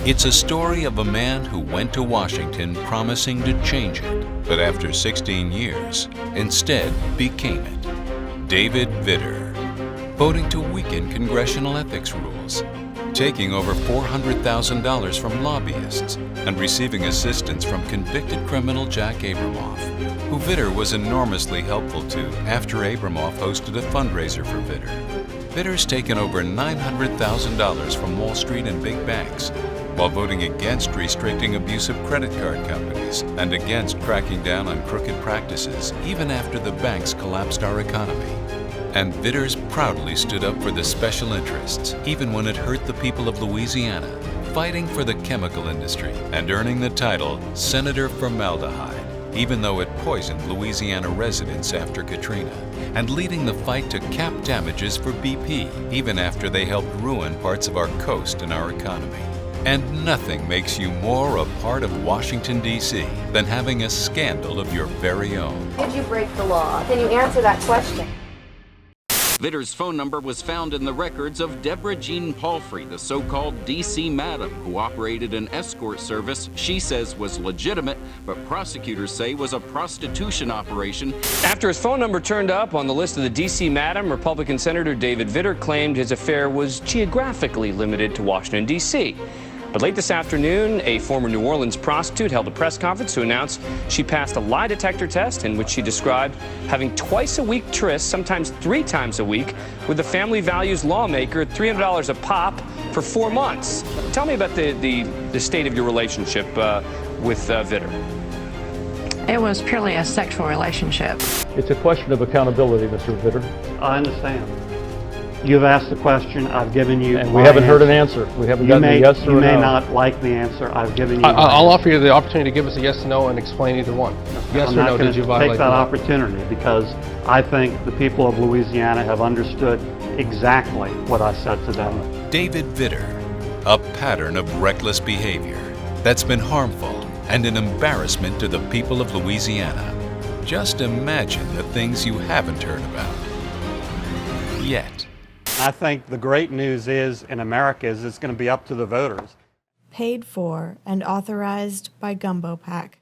It's a story of a man who went to Washington promising to change it, but after 16 years, instead became it. David Vitter, voting to weaken congressional ethics rules, taking over $400,000 from lobbyists, and receiving assistance from convicted criminal Jack Abramoff, who Vitter was enormously helpful to after Abramoff hosted a fundraiser for Vitter. Vitter's taken over $900,000 from Wall Street and big banks, while voting against restricting abusive credit card companies and against cracking down on crooked practices even after the banks collapsed our economy. And Vitter's proudly stood up for the special interests, even when it hurt the people of Louisiana, fighting for the chemical industry and earning the title Senator Formaldehyde, even though it poisoned Louisiana residents after Katrina, and leading the fight to cap damages for BP, even after they helped ruin parts of our coast and our economy. And nothing makes you more a part of Washington, D.C. than having a scandal of your very own. Did you break the law? Can you answer that question? Vitter's phone number was found in the records of Deborah Jean Palfrey, the so-called D.C. madam who operated an escort service she says was legitimate, but prosecutors say was a prostitution operation. After his phone number turned up on the list of the D.C. madam, Republican Senator David Vitter claimed his affair was geographically limited to Washington, D.C. But late this afternoon, a former New Orleans prostitute held a press conference to announce she passed a lie detector test in which she described having twice-a-week trysts, sometimes 3 times a week, with the family values lawmaker at $300 a pop for 4 months. Tell me about the state of your relationship with Vitter. It was purely a sexual relationship. It's a question of accountability, Mr. Vitter. I understand. You've asked the question, I've given you And we haven't heard an answer. We haven't gotten a yes or a no. You may not like the answer, I've given you I'll offer you the opportunity to give us a yes or no and explain either one. Yes or no, did you violate take that opportunity because I think the people of Louisiana have understood exactly what I said to them. David Vitter, a pattern of reckless behavior that's been harmful and an embarrassment to the people of Louisiana. Just imagine the things you haven't heard about yet. I think the great news is in America is it's going to be up to the voters. Paid for and authorized by Gumbo Pack.